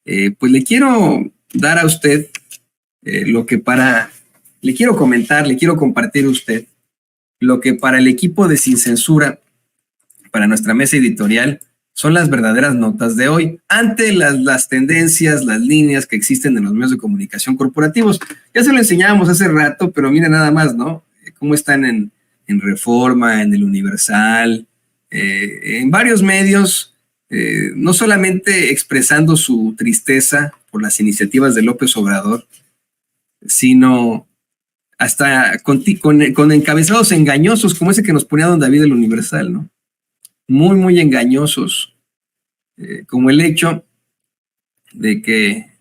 Pues le quiero dar a usted le quiero comentar, le quiero compartir a usted lo que para el equipo de Sin Censura, para nuestra mesa editorial, son las verdaderas notas de hoy, ante las tendencias, las líneas que existen en los medios de comunicación corporativos. Ya se lo enseñábamos hace rato, pero miren nada más, ¿no? Cómo están en Reforma, en El Universal, en varios medios, no solamente expresando su tristeza por las iniciativas de López Obrador, sino hasta con encabezados engañosos, como ese que nos ponía don David del Universal, ¿no? Muy, muy engañosos, como el hecho de que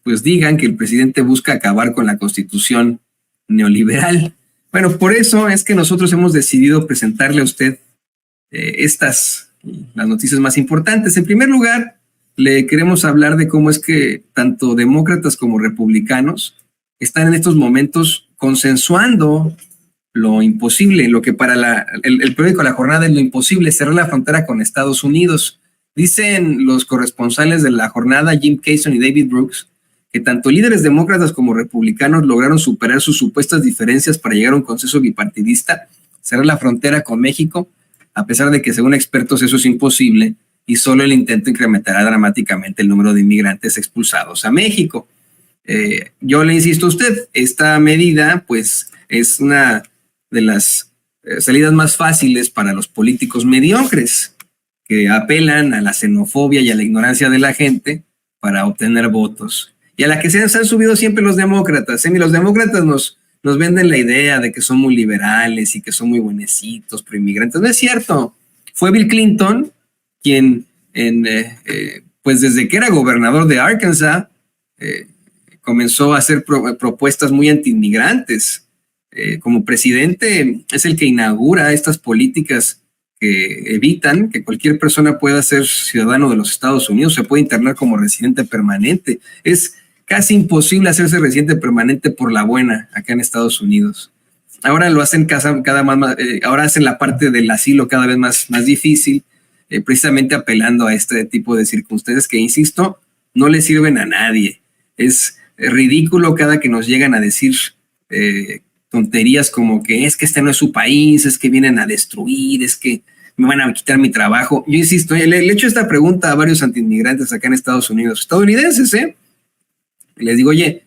pues digan que el presidente busca acabar con la Constitución neoliberal. Bueno, por eso es que nosotros hemos decidido presentarle a usted las noticias más importantes. En primer lugar, le queremos hablar de cómo es que tanto demócratas como republicanos están en estos momentos consensuando lo imposible, lo que para el periódico La Jornada es lo imposible, cerrar la frontera con Estados Unidos. Dicen los corresponsales de La Jornada, Jim Cason y David Brooks, que tanto líderes demócratas como republicanos lograron superar sus supuestas diferencias para llegar a un consenso bipartidista, cerrar la frontera con México, a pesar de que según expertos eso es imposible y solo el intento incrementará dramáticamente el número de inmigrantes expulsados a México. Yo le insisto a usted, esta medida pues es una de las salidas más fáciles para los políticos mediocres que apelan a la xenofobia y a la ignorancia de la gente para obtener votos. Y a la que se han subido siempre los demócratas. Los demócratas nos venden la idea de que son muy liberales y que son muy buenecitos, pro inmigrantes. No es cierto. Fue Bill Clinton quien, pues desde que era gobernador de Arkansas, comenzó a hacer propuestas muy anti-inmigrantes. Como presidente es el que inaugura estas políticas que evitan que cualquier persona pueda ser ciudadano de los Estados Unidos, se puede internar como residente permanente. Es casi imposible hacerse residente permanente por la buena acá en Estados Unidos. Ahora lo hacen ahora hacen la parte del asilo cada vez más difícil, precisamente apelando a este tipo de circunstancias que, insisto, no le sirven a nadie. Es ridículo cada que nos llegan a decir tonterías como que es que este no es su país, es que vienen a destruir, es que me van a quitar mi trabajo. Yo insisto, le he hecho esta pregunta a varios antiinmigrantes acá en Estados Unidos, estadounidenses, les digo, oye,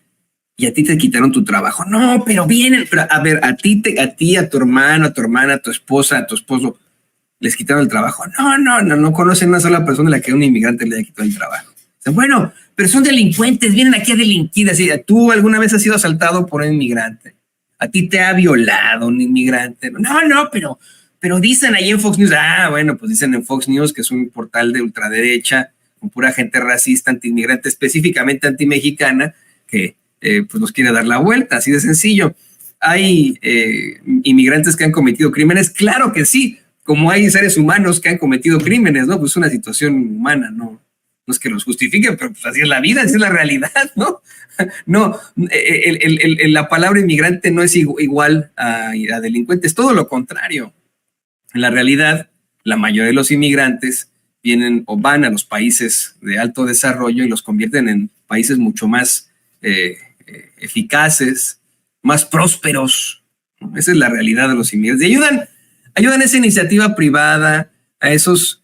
¿y a ti te quitaron tu trabajo? No, pero vienen, pero a ver, a ti, a tu hermano, a tu hermana, a tu esposa, a tu esposo, les quitaron el trabajo. No conocen una sola persona a la que a un inmigrante le haya quitado el trabajo. O sea, bueno, pero son delincuentes, vienen aquí a delinquir. Así, ¿tú alguna vez has sido asaltado por un inmigrante? ¿A ti te ha violado un inmigrante? No, pero dicen ahí en Fox News, bueno, pues dicen en Fox News que es un portal de ultraderecha con pura gente racista, anti-inmigrante, específicamente anti-mexicana, que pues nos quiere dar la vuelta, así de sencillo. ¿Hay inmigrantes que han cometido crímenes? Claro que sí, como hay seres humanos que han cometido crímenes, ¿no? Pues una situación humana, no es que los justifiquen, pero pues así es la vida, así es la realidad, ¿no? No, la palabra inmigrante no es igual a delincuente, es todo lo contrario. En la realidad, la mayoría de los inmigrantes vienen o van a los países de alto desarrollo y los convierten en países mucho más eficaces, más prósperos. Esa es la realidad de los inmigrantes. Y ayudan a esa iniciativa privada, a esas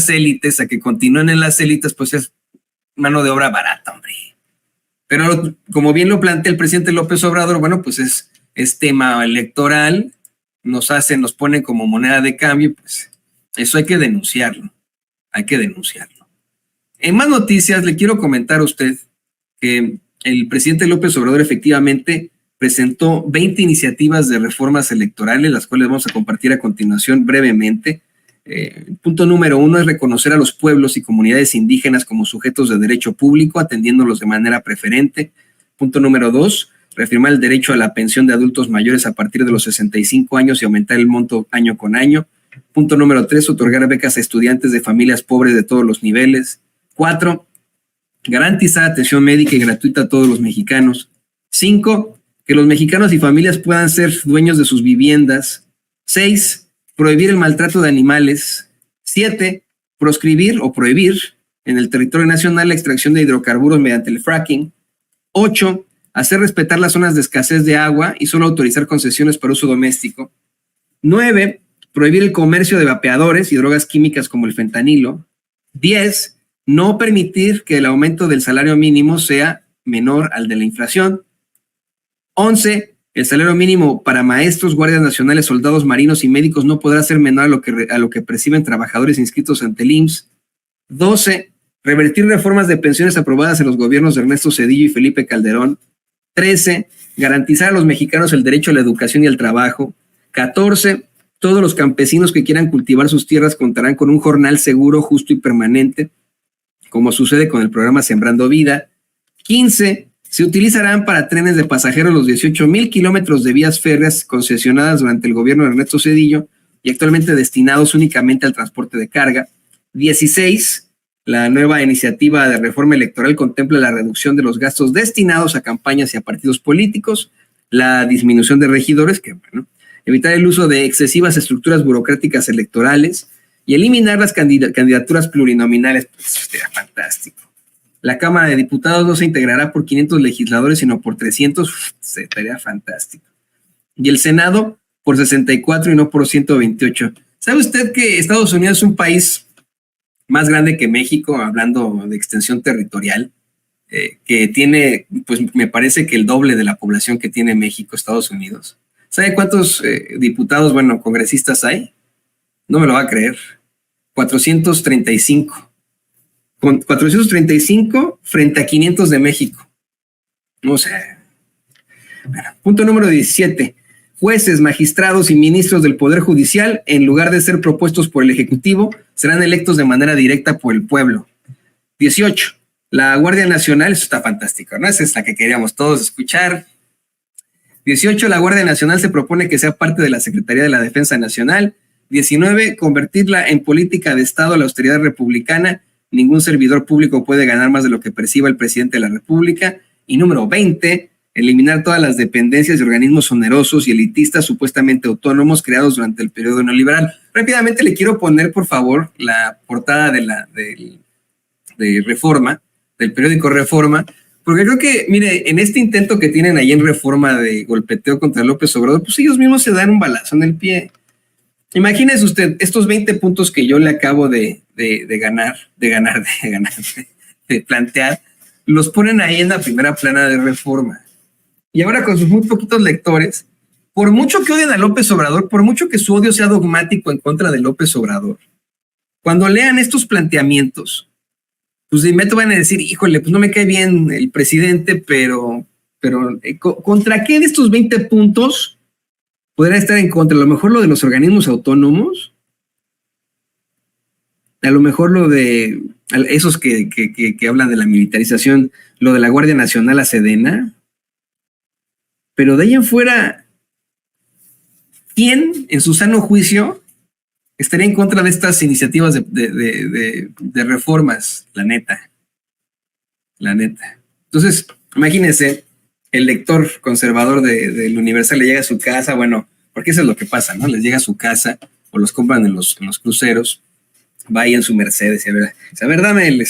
élites, a que continúen en las élites, pues es mano de obra barata, hombre. Pero como bien lo plantea el presidente López Obrador, bueno, pues es tema electoral, nos ponen como moneda de cambio, pues eso hay que denunciarlo. En más noticias, le quiero comentar a usted que el presidente López Obrador efectivamente presentó 20 iniciativas de reformas electorales, las cuales vamos a compartir a continuación brevemente. Punto número 1 es reconocer a los pueblos y comunidades indígenas como sujetos de derecho público, atendiéndolos de manera preferente. Punto número 2, reafirmar el derecho a la pensión de adultos mayores a partir de los 65 años y aumentar el monto año con año. Punto número 3, otorgar becas a estudiantes de familias pobres de todos los niveles. 4, garantizar atención médica y gratuita a todos los mexicanos. 5, que los mexicanos y familias puedan ser dueños de sus viviendas. 6, prohibir el maltrato de animales. 7, proscribir o prohibir en el territorio nacional la extracción de hidrocarburos mediante el fracking. 8. Hacer respetar las zonas de escasez de agua y solo autorizar concesiones para uso doméstico. 9. Prohibir el comercio de vapeadores y drogas químicas como el fentanilo. 10. No permitir que el aumento del salario mínimo sea menor al de la inflación. 11. El salario mínimo para maestros, guardias nacionales, soldados marinos y médicos no podrá ser menor a lo que perciben trabajadores inscritos ante el IMSS. 12. Revertir reformas de pensiones aprobadas en los gobiernos de Ernesto Zedillo y Felipe Calderón. 13. Garantizar a los mexicanos el derecho a la educación y al trabajo. 14. Todos los campesinos que quieran cultivar sus tierras contarán con un jornal seguro, justo y permanente, como sucede con el programa Sembrando Vida. 15. Se utilizarán para trenes de pasajeros los 18,000 kilómetros de vías férreas concesionadas durante el gobierno de Ernesto Zedillo y actualmente destinados únicamente al transporte de carga. 16. La nueva iniciativa de reforma electoral contempla la reducción de los gastos destinados a campañas y a partidos políticos, la disminución de regidores, que bueno, evitar el uso de excesivas estructuras burocráticas electorales y eliminar las candidaturas plurinominales. Pues, sería fantástico. La Cámara de Diputados no se integrará por 500 legisladores, sino por 300. Sería fantástico. Y el Senado por 64 y no por 128. ¿Sabe usted que Estados Unidos es un país más grande que México, hablando de extensión territorial, que tiene, pues me parece que el doble de la población que tiene México, Estados Unidos? ¿Sabe cuántos diputados, bueno, congresistas hay? No me lo va a creer. 435. Con 435 frente a 500 de México. No sé. Bueno, punto número 17. Jueces, magistrados y ministros del Poder Judicial, en lugar de ser propuestos por el Ejecutivo, serán electos de manera directa por el pueblo. 18. La Guardia Nacional, eso está fantástico, ¿no? Esa es la que queríamos todos escuchar. 18. La Guardia Nacional se propone que sea parte de la Secretaría de la Defensa Nacional. 19. Convertirla en política de Estado la austeridad republicana. Ningún servidor público puede ganar más de lo que perciba el presidente de la República. Y número 20. Eliminar todas las dependencias y organismos onerosos y elitistas supuestamente autónomos creados durante el periodo neoliberal. Rápidamente le quiero poner, por favor, la portada de Reforma, del periódico Reforma, porque creo que, mire, en este intento que tienen ahí en Reforma de golpeteo contra López Obrador, pues ellos mismos se dan un balazo en el pie. Imagínese usted estos 20 puntos que yo le acabo de plantear, los ponen ahí en la primera plana de Reforma. Y ahora con sus muy poquitos lectores, por mucho que odien a López Obrador, por mucho que su odio sea dogmático en contra de López Obrador, cuando lean estos planteamientos, pues de inmediato van a decir, híjole, pues no me cae bien el presidente, pero ¿contra qué de estos 20 puntos podrá estar en contra? A lo mejor lo de los organismos autónomos, a lo mejor lo de esos que hablan de la militarización, lo de la Guardia Nacional a Sedena. Pero de ahí en fuera, ¿quién en su sano juicio estaría en contra de estas iniciativas de reformas? La neta. Entonces, imagínense, el lector conservador del Universal le llega a su casa, bueno, porque eso es lo que pasa, ¿no? Les llega a su casa o los compran en los cruceros, va ahí en su Mercedes y a ver, dame el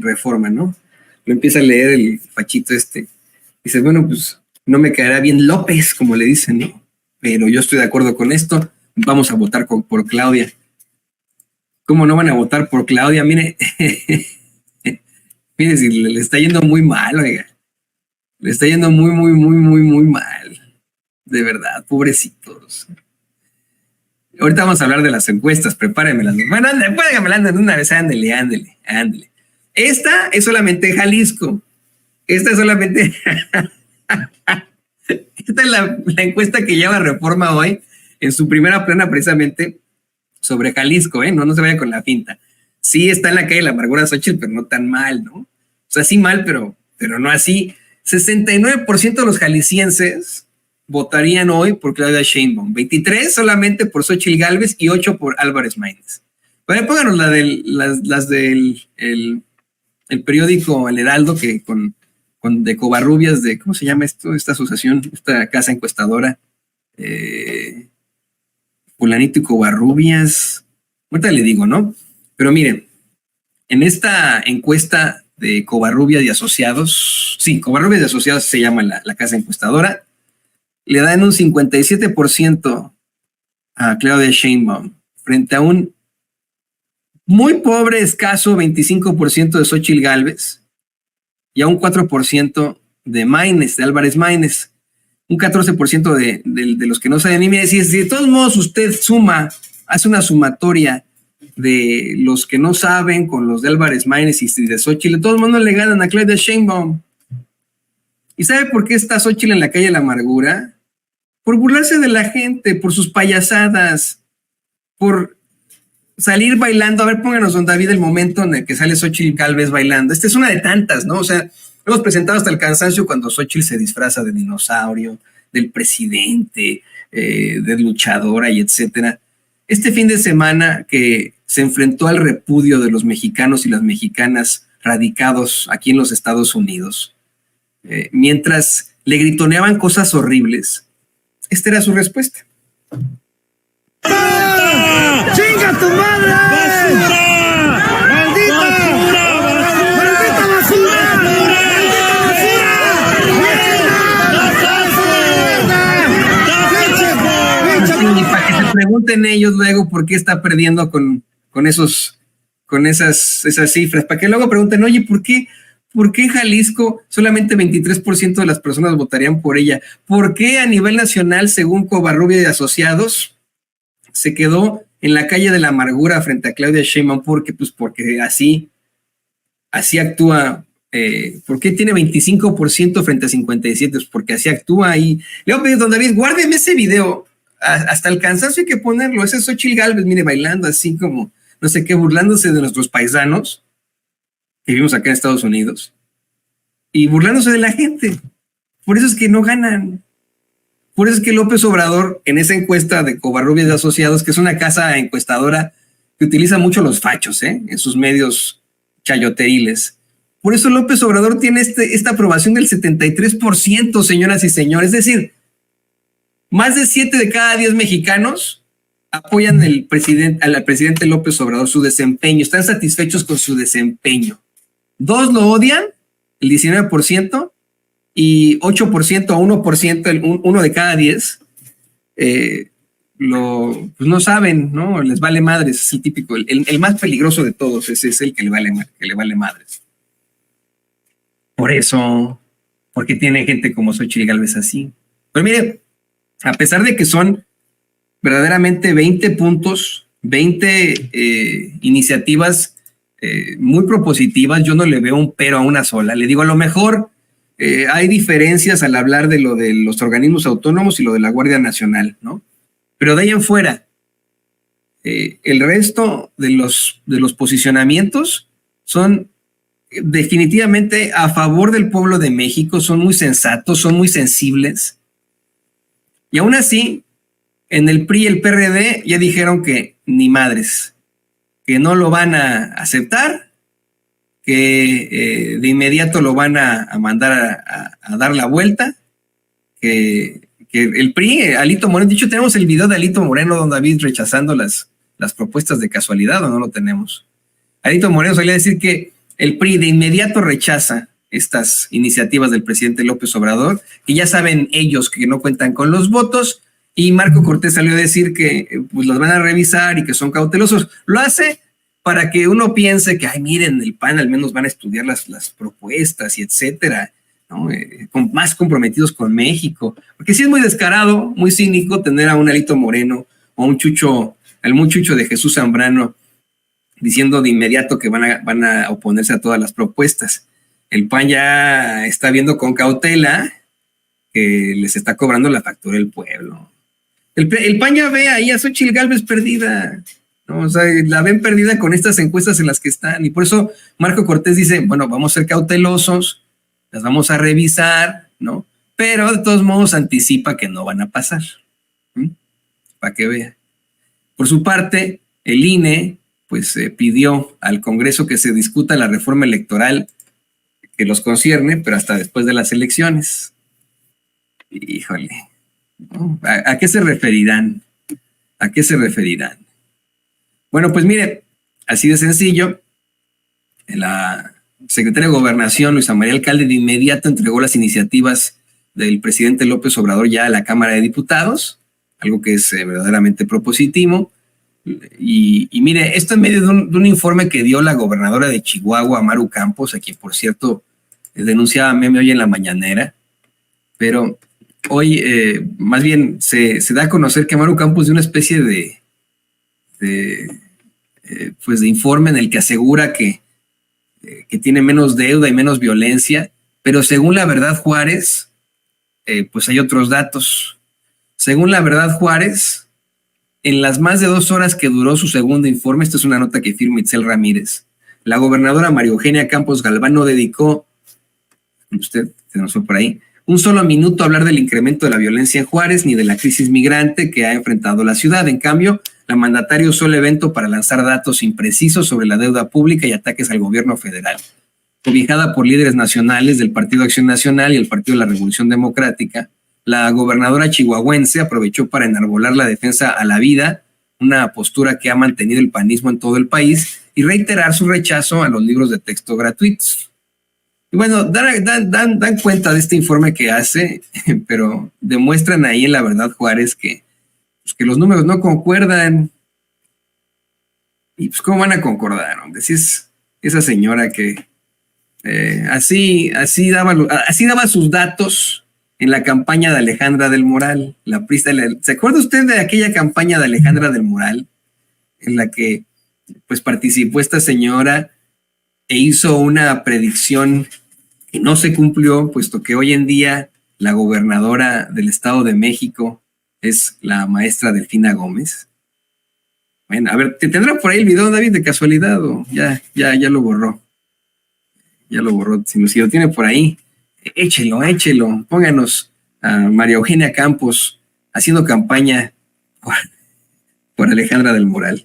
Reforma, ¿no? Lo empieza a leer el fachito dice, bueno, pues no me caerá bien López, como le dicen, ¿no? Pero yo estoy de acuerdo con esto, vamos a votar por Claudia. ¿Cómo no van a votar por Claudia? Mire, mire, si le está yendo muy mal, oiga. Le está yendo muy, muy, muy, muy, muy mal. De verdad, pobrecitos. Ahorita vamos a hablar de las encuestas, prepárenmelas. Bueno, puede que me la anden de una vez, ándele. Esta es solamente Jalisco. Esta es solamente... Esta es la encuesta que lleva Reforma hoy en su primera plana precisamente sobre Jalisco, no se vaya con la finta. Sí está en la calle de la amargura Xochitl, pero no tan mal, ¿no? O sea, sí mal, pero no así. 69% de los jaliscienses votarían hoy por Claudia Sheinbaum, 23% solamente por Xochitl Gálvez y 8% por Álvarez Maínez. Bueno, pónganos las del el periódico El Heraldo, que de Covarrubias, de, ¿cómo se llama esto? Esta asociación, esta casa encuestadora, Fulanito y Covarrubias, ahorita le digo, ¿no? Pero miren, En esta encuesta de Covarrubias y Asociados, sí, Covarrubias y Asociados se llama la casa encuestadora, le dan un 57% a Claudia Sheinbaum frente a un muy pobre, escaso 25% de Xóchitl Gálvez y a un 4% de Maínez, de Álvarez Maínez, un 14% de los que no saben. Y me decía, si de todos modos usted suma, hace una sumatoria de los que no saben con los de Álvarez Maínez y de Xóchitl, de todos modos le ganan a Claudia Sheinbaum. ¿Y sabe por qué está Xóchitl en la calle de la amargura? Por burlarse de la gente, por sus payasadas, por salir bailando. A ver, pónganos, don David, el momento en el que sale Xóchitl Gálvez bailando. Esta es una de tantas, ¿no? O sea, hemos presentado hasta el cansancio cuando Xóchitl se disfraza de dinosaurio, del presidente, de luchadora y etcétera. Este fin de semana que se enfrentó al repudio de los mexicanos y las mexicanas radicados aquí en los Estados Unidos, mientras le gritoneaban cosas horribles, esta era su respuesta. ¡Chinga tu madre! ¡Basura! ¡Maldita basura! ¡Maldita basura! Y para que se pregunten ellos luego por qué está perdiendo con esas cifras, para que luego pregunten, oye, ¿por qué Jalisco solamente 23% de las personas votarían por ella? ¿Por qué a nivel nacional, según Covarrubias y Asociados, se quedó en la calle de la amargura frente a Claudia Sheinbaum? Porque así actúa. ¿Por qué tiene 25% frente a 57%? Pues porque así actúa. Y le voy a pedir, don David, guárdeme ese video. Hasta el cansancio hay que ponerlo. Ese es Xóchitl Gálvez, mire, bailando así como, no sé qué, burlándose de nuestros paisanos que vivimos acá en Estados Unidos y burlándose de la gente. Por eso es que no ganan. Por eso es que López Obrador, en esa encuesta de Covarrubias de Asociados, que es una casa encuestadora que utiliza mucho los fachos, en sus medios chayoteriles, por eso López Obrador tiene esta aprobación del 73%, señoras y señores. Es decir, más de 7 de cada 10 mexicanos apoyan al presidente López Obrador, su desempeño, están satisfechos con su desempeño. 2 lo odian, el 19%, y 8% o 1%, uno de cada 10, pues no saben, ¿no? Les vale madres, es el típico, el más peligroso de todos, ese es el que le vale madres. Por eso, porque tiene gente como Xóchitl Gálvez así. Pero mire, a pesar de que son verdaderamente 20 puntos, 20 iniciativas muy propositivas, yo no le veo un pero a una sola. Le digo, a lo mejor hay diferencias al hablar de lo de los organismos autónomos y lo de la Guardia Nacional, ¿no? Pero de ahí en fuera, el resto de los posicionamientos son definitivamente a favor del pueblo de México, son muy sensatos, son muy sensibles. Y aún así, en el PRI y el PRD ya dijeron que ni madres, que no lo van a aceptar, que de inmediato lo van a mandar a dar la vuelta, que el PRI, Alito Moreno, de hecho tenemos el video de Alito Moreno, don David, rechazando las propuestas de casualidad, ¿o no lo tenemos? Alito Moreno solía decir que el PRI de inmediato rechaza estas iniciativas del presidente López Obrador, que ya saben ellos que no cuentan con los votos, y Marco Cortés salió a decir que pues las van a revisar y que son cautelosos. Lo hace para que uno piense que, ay, miren, el PAN al menos van a estudiar las propuestas y etcétera, ¿no? Más comprometidos con México. Porque sí es muy descarado, muy cínico tener a un Alito Moreno o a un Chucho de Jesús Zambrano diciendo de inmediato que van a oponerse a todas las propuestas. El PAN ya está viendo con cautela que les está cobrando la factura el pueblo. El PAN ya ve ahí a Xóchitl Gálvez perdida, ¿no? O sea, la ven perdida con estas encuestas en las que están, y por eso Marco Cortés dice, bueno, vamos a ser cautelosos, las vamos a revisar, ¿no? Pero de todos modos anticipa que no van a pasar, para que vea. Por su parte, el INE pues pidió al Congreso que se discuta la reforma electoral que los concierne, pero hasta después de las elecciones. Híjole, ¿no? ¿A qué se referirán? ¿A qué se referirán? Bueno, pues mire, así de sencillo, la secretaria de Gobernación, Luisa María Alcalde, de inmediato entregó las iniciativas del presidente López Obrador ya a la Cámara de Diputados, algo que es verdaderamente propositivo. Y mire, esto en medio de un informe que dio la gobernadora de Chihuahua, Maru Campos, a quien, por cierto, denunciaba Meme hoy en la mañanera, pero hoy más bien se da a conocer que Maru Campos dio una especie de informe en el que asegura que tiene menos deuda y menos violencia, pero según La Verdad Juárez, pues hay otros datos. Según La Verdad Juárez, en las más de 2 horas que duró su segundo informe, esta es una nota que firma Itzel Ramírez, la gobernadora María Eugenia Campos Galván no dedicó, usted se nos fue por ahí, un solo minuto a hablar del incremento de la violencia en Juárez ni de la crisis migrante que ha enfrentado la ciudad. En cambio, la mandataria usó el evento para lanzar datos imprecisos sobre la deuda pública y ataques al gobierno federal. Cobijada por líderes nacionales del Partido Acción Nacional y el Partido de la Revolución Democrática, la gobernadora chihuahuense aprovechó para enarbolar la defensa a la vida, una postura que ha mantenido el panismo en todo el país, y reiterar su rechazo a los libros de texto gratuitos. Y bueno, dan cuenta de este informe que hace, pero demuestran ahí en La Verdad Juárez que los números no concuerdan. Y pues, ¿cómo van a concordar, hombre? Si es esa señora que así daba sus datos en la campaña de Alejandra del Moral, la priista. ¿Se acuerda usted de aquella campaña de Alejandra del Moral en la que pues participó esta señora e hizo una predicción que no se cumplió, puesto que hoy en día la gobernadora del Estado de México es la maestra Delfina Gómez? Bueno, a ver, ¿te tendrá por ahí el video, David, de casualidad o ya lo borró? Ya lo borró, si lo tiene por ahí. Échelo, pónganos a María Eugenia Campos haciendo campaña por Alejandra del Moral.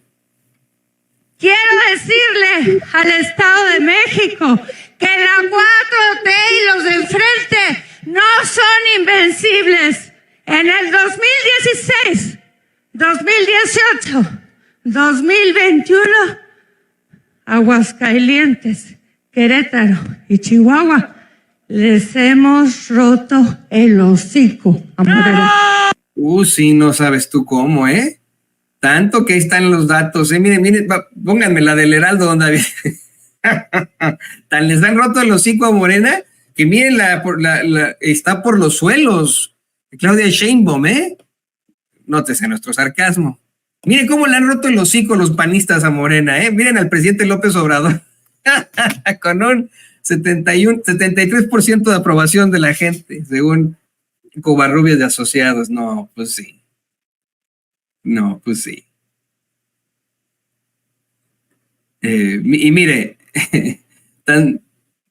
Quiero decirle al Estado de México que la 4T y los de enfrente no son invencibles. En el 2016, 2018, 2021, Aguascalientes, Querétaro y Chihuahua les hemos roto el hocico a Morena. Sí, no sabes tú cómo, ¿eh? Tanto que ahí están los datos, ¿eh? Miren, pónganme la del Heraldo, don David. Tan les han roto el hocico a Morena que miren, está por los suelos. Claudia Sheinbaum, ¿eh? Nótese nuestro sarcasmo. Miren cómo le han roto el hocico los panistas a Morena, ¿eh? Miren al presidente López Obrador con un 73% de aprobación de la gente, según Covarrubias de Asociados. No, pues sí. Y mire,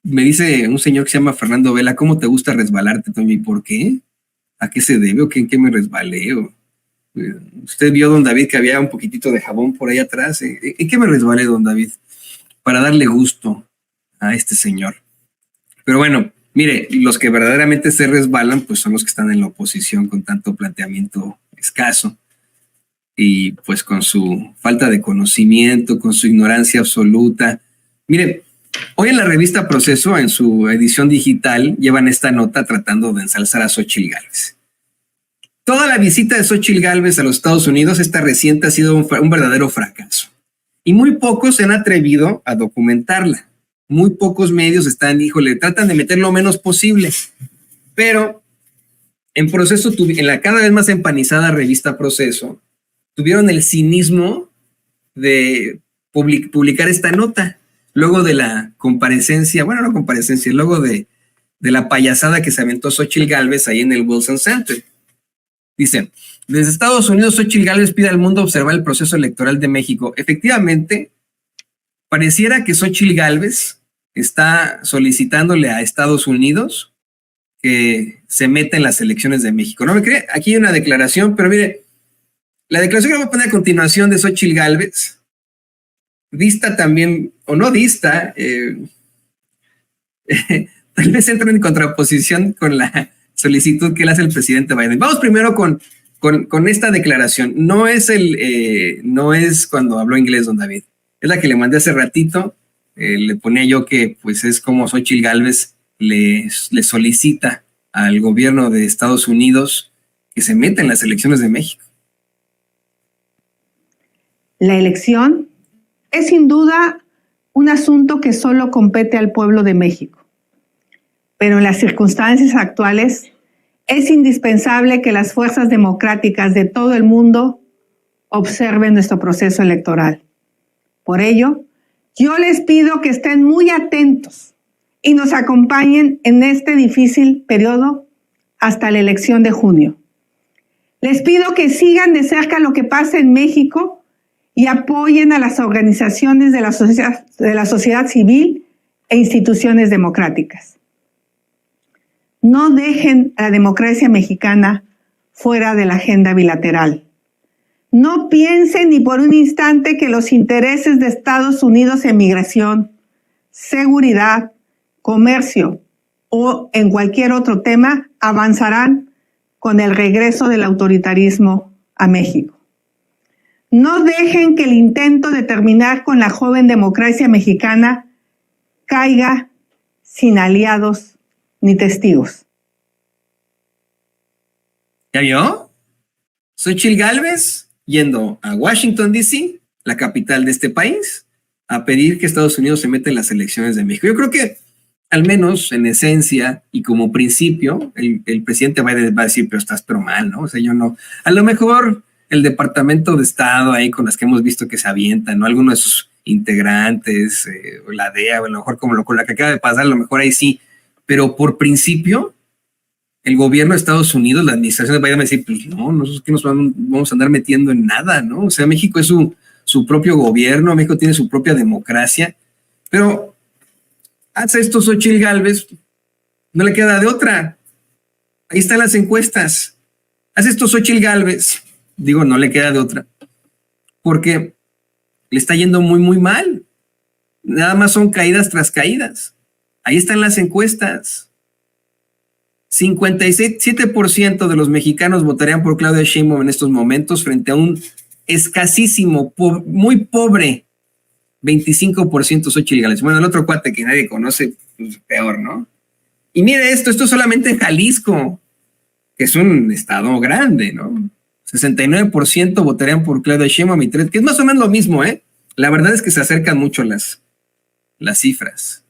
me dice un señor que se llama Fernando Vela, ¿cómo te gusta resbalarte, Tommy? ¿Por qué? ¿A qué se debe o en qué me resbalé? Usted vio, don David, que había un poquitito de jabón por ahí atrás. ¿En qué me resbalé, don David? Para darle gusto a este señor. Pero bueno, mire, los que verdaderamente se resbalan, pues son los que están en la oposición con tanto planteamiento escaso y pues con su falta de conocimiento, con su ignorancia absoluta. Mire, hoy en la revista Proceso, en su edición digital, llevan esta nota tratando de ensalzar a Xóchitl Gálvez. Toda la visita de Xóchitl Gálvez a los Estados Unidos, esta reciente, ha sido un verdadero fracaso. Y muy pocos se han atrevido a documentarla. Muy pocos medios tratan de meter lo menos posible. Pero en Proceso, en la cada vez más empanizada revista Proceso, tuvieron el cinismo de publicar esta nota. Luego de la comparecencia, luego de la payasada que se aventó Xóchitl Gálvez ahí en el Wilson Center. Dicen, desde Estados Unidos, Xóchitl Gálvez pide al mundo observar el proceso electoral de México. Efectivamente, pareciera que Xóchitl Gálvez está solicitándole a Estados Unidos que se meta en las elecciones de México. ¿No me cree? Aquí hay una declaración, pero mire, la declaración que voy a poner a continuación de Xóchitl Gálvez dista también, o no dista, tal vez entra en contraposición con la solicitud que le hace el presidente Biden. Vamos primero con esta declaración. No es cuando habló inglés, don David. Es la que le mandé hace ratito Le ponía yo que pues es como Xóchitl Gálvez le solicita al gobierno de Estados Unidos que se meta en las elecciones de México. La elección es sin duda un asunto que solo compete al pueblo de México, pero en las circunstancias actuales es indispensable que las fuerzas democráticas de todo el mundo observen nuestro proceso electoral. Por ello, yo les pido que estén muy atentos y nos acompañen en este difícil periodo hasta la elección de junio. Les pido que sigan de cerca lo que pasa en México y apoyen a las organizaciones de la sociedad civil e instituciones democráticas. No dejen a la democracia mexicana fuera de la agenda bilateral. No piensen ni por un instante que los intereses de Estados Unidos en migración, seguridad, comercio o en cualquier otro tema avanzarán con el regreso del autoritarismo a México. No dejen que el intento de terminar con la joven democracia mexicana caiga sin aliados ni testigos. ¿Ya vio? Xóchitl Gálvez yendo a Washington, D.C., la capital de este país, a pedir que Estados Unidos se meta en las elecciones de México. Yo creo que, al menos en esencia y como principio, el presidente Biden va a decir, pero mal, ¿no? O sea, yo no. A lo mejor el Departamento de Estado ahí con las que hemos visto que se avientan, ¿no? Algunos de sus integrantes, o la DEA, o a lo mejor como con la que acaba de pasar, a lo mejor ahí sí. Pero por principio, el gobierno de Estados Unidos, la administración de Biden va a decir, pues no, nosotros que nos vamos a andar metiendo en nada, ¿no? O sea, México es su propio gobierno, México tiene su propia democracia, pero hace esto Xóchitl Gálvez, no le queda de otra. Ahí están las encuestas. Hace esto Xóchitl Gálvez, digo, no le queda de otra, porque le está yendo muy, muy mal. Nada más son caídas tras caídas. Ahí están las encuestas. 57% de los mexicanos votarían por Claudia Sheinbaum en estos momentos frente a un escasísimo, muy pobre 25% Xóchitl Gálvez. Bueno, el otro cuate que nadie conoce, pues peor, ¿no? Y mire esto solamente en Jalisco, que es un estado grande, ¿no? 69% votarían por Claudia Sheinbaum y 3%, que es más o menos lo mismo, ¿eh? La verdad es que se acercan mucho las cifras.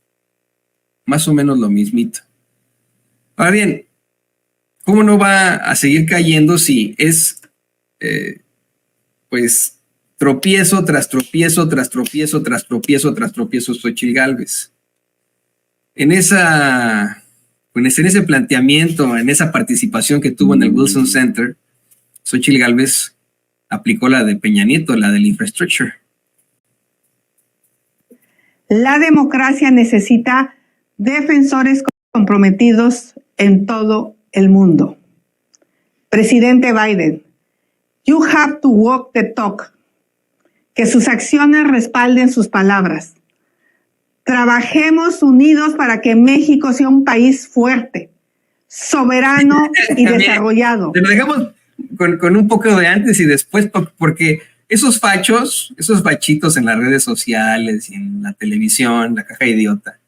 Más o menos lo mismito. Ahora bien, ¿cómo no va a seguir cayendo si es, pues, tropiezo tras tropiezo, tras tropiezo, tras tropiezo, tras tropiezo Xóchitl Gálvez? En ese planteamiento, en esa participación que tuvo en el Wilson Center, Xóchitl Gálvez aplicó la de Peña Nieto, la del infrastructure. La democracia necesita defensores comprometidos en todo el mundo. Presidente Biden, you have to walk the talk. Que sus acciones respalden sus palabras. Trabajemos unidos para que México sea un país fuerte, soberano y desarrollado. Te lo dejamos con un poco de antes y después, porque esos fachitos en las redes sociales y en la televisión, la caja idiota,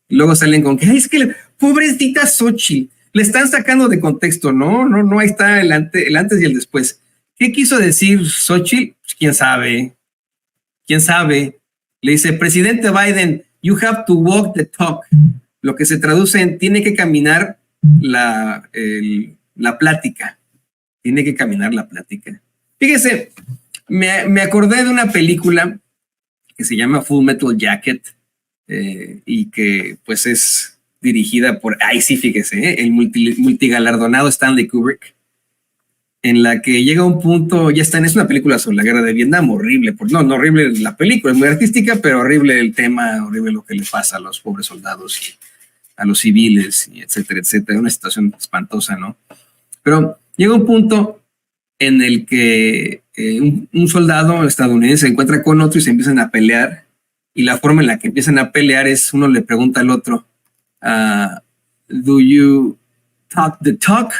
y luego salen con que es que pobrecita Xóchitl, le están sacando de contexto. No, ahí está el antes y el después. ¿Qué quiso decir Xóchitl? Pues, quién sabe. Le dice, presidente Biden, you have to walk the talk. Lo que se traduce en tiene que caminar la plática. Tiene que caminar la plática. Fíjese, me acordé de una película que se llama Full Metal Jacket, y que pues es dirigida por, fíjese, el multigalardonado Stanley Kubrick, en la que llega un punto, es una película sobre la guerra de Vietnam, horrible, no horrible la película, es muy artística, pero horrible el tema, horrible lo que le pasa a los pobres soldados y a los civiles, y etcétera, etcétera, una situación espantosa, ¿no? Pero llega un punto en el que un soldado estadounidense se encuentra con otro y se empiezan a pelear, y la forma en la que empiezan a pelear es, uno le pregunta al otro, do you talk the talk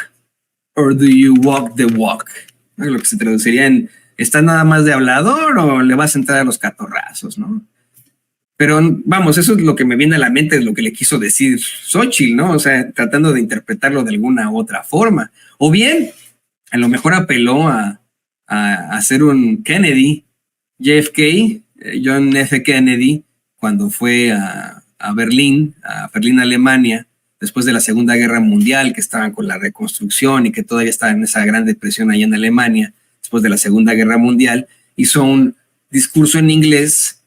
or do you walk the walk? Lo que se traduciría en, ¿estás nada más de hablador o le vas a entrar a los catorrazos, no? Pero vamos, eso es lo que me viene a la mente, es lo que le quiso decir Xóchitl, ¿no? O sea, tratando de interpretarlo de alguna otra forma. O bien, a lo mejor apeló a hacer un Kennedy, JFK, John F. Kennedy, cuando fue a Berlín, Alemania, después de la Segunda Guerra Mundial, que estaban con la reconstrucción y que todavía estaban en esa gran depresión allá en Alemania, después de la Segunda Guerra Mundial, hizo un discurso en inglés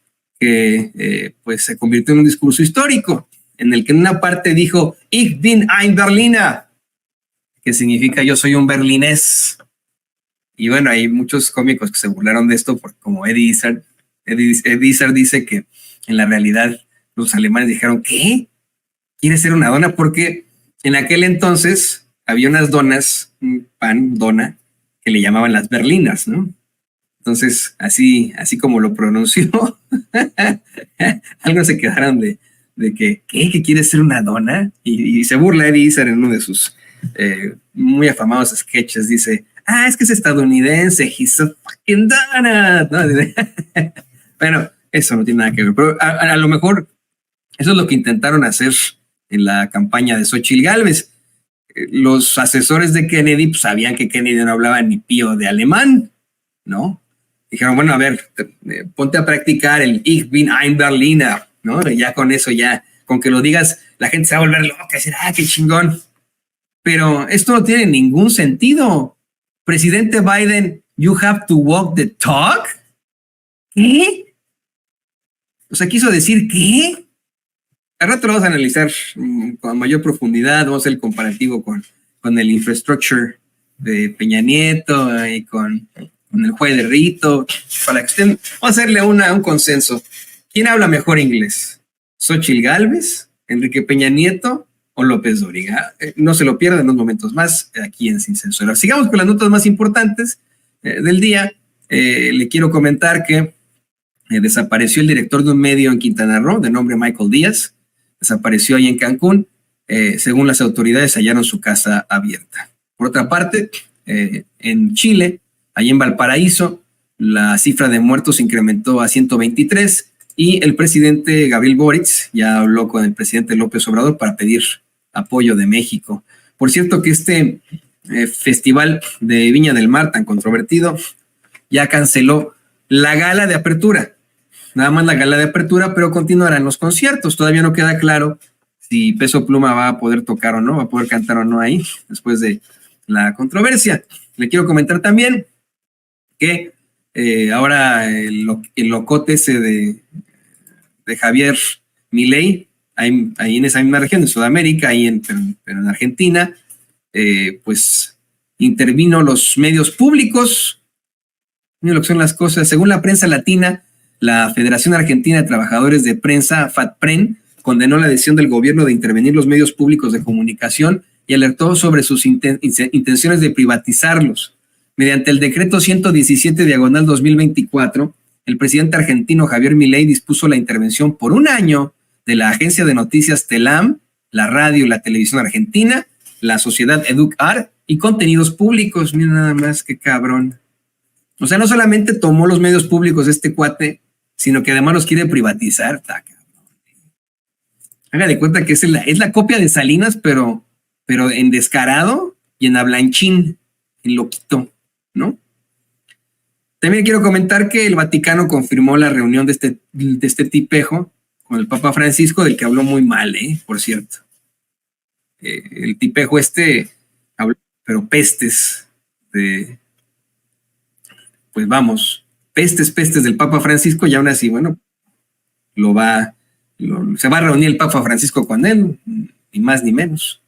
que pues se convirtió en un discurso histórico, en el que en una parte dijo Ich bin ein Berliner, que significa yo soy un berlinés. Y bueno, hay muchos cómicos que se burlaron de esto, porque como Eddie Izzard dice que en la realidad los alemanes dijeron, ¿qué? ¿Quieres ser una dona? Porque en aquel entonces había unas donas, un pan, dona, que le llamaban las berlinas, ¿no? Entonces, así como lo pronunció, algo se quedaron de que, ¿qué? ¿Que quieres ser una dona? Y se burla Eddie Izzard en uno de sus muy afamados sketches. Dice, es que es estadounidense, he's a fucking donut, ¿no? Bueno, eso no tiene nada que ver, pero a lo mejor eso es lo que intentaron hacer en la campaña de Xóchitl Gálvez. Los asesores de Kennedy pues, sabían que Kennedy no hablaba ni pío de alemán, ¿no? Dijeron, bueno, a ver, ponte a practicar el Ich bin ein Berliner, ¿no? Y ya con eso, ya, con que lo digas, la gente se va a volver loca, y decir, qué chingón. Pero esto no tiene ningún sentido. Presidente Biden, you have to walk the talk. ¿Qué? O sea, quiso decir, ¿qué? Al rato lo vamos a analizar con mayor profundidad, vamos a hacer el comparativo con el infrastructure de Peña Nieto y con el juez de Rito, para que estén, vamos a hacerle un consenso. ¿Quién habla mejor inglés? ¿Xóchitl Gálvez, Enrique Peña Nieto o López Dóriga? No se lo pierdan en unos momentos más aquí en Sin Censura. Sigamos con las notas más importantes del día. Le quiero comentar que desapareció el director de un medio en Quintana Roo, de nombre Michael Díaz. Desapareció ahí en Cancún. Según las autoridades, hallaron su casa abierta. Por otra parte, en Chile, allí en Valparaíso, la cifra de muertos se incrementó a 123 y el presidente Gabriel Boric ya habló con el presidente López Obrador para pedir apoyo de México. Por cierto que este festival de Viña del Mar tan controvertido ya canceló la gala de apertura. Nada más la gala de apertura, pero continuarán los conciertos. Todavía no queda claro si Peso Pluma va a poder tocar o no, va a poder cantar o no ahí, después de la controversia. Le quiero comentar también que ahora el locote ese de Javier Milei, ahí en esa misma región de Sudamérica, pero en Argentina, pues intervino los medios públicos. Miren lo que son las cosas. Según la prensa latina, la Federación Argentina de Trabajadores de Prensa, FATPREN, condenó la decisión del gobierno de intervenir los medios públicos de comunicación y alertó sobre sus intenciones de privatizarlos. Mediante el decreto 117/2024, el presidente argentino Javier Milei dispuso la intervención por un año de la agencia de noticias Telam, la radio y la televisión argentina, la sociedad Educar y contenidos públicos. Mira nada más, qué cabrón. O sea, no solamente tomó los medios públicos este cuate, sino que además los quiere privatizar. Haga de cuenta que es la copia de Salinas, pero en descarado y en hablanchín, en loquito, ¿no? También quiero comentar que el Vaticano confirmó la reunión de este tipejo con el Papa Francisco, del que habló muy mal, por cierto. El tipejo habló, pero pestes pues vamos, pestes del Papa Francisco, y aún así, bueno, se va a reunir el Papa Francisco con él, ni más ni menos.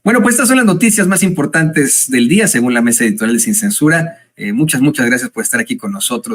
Bueno, pues estas son las noticias más importantes del día, según la mesa editorial de Sin Censura. Muchas gracias por estar aquí con nosotros.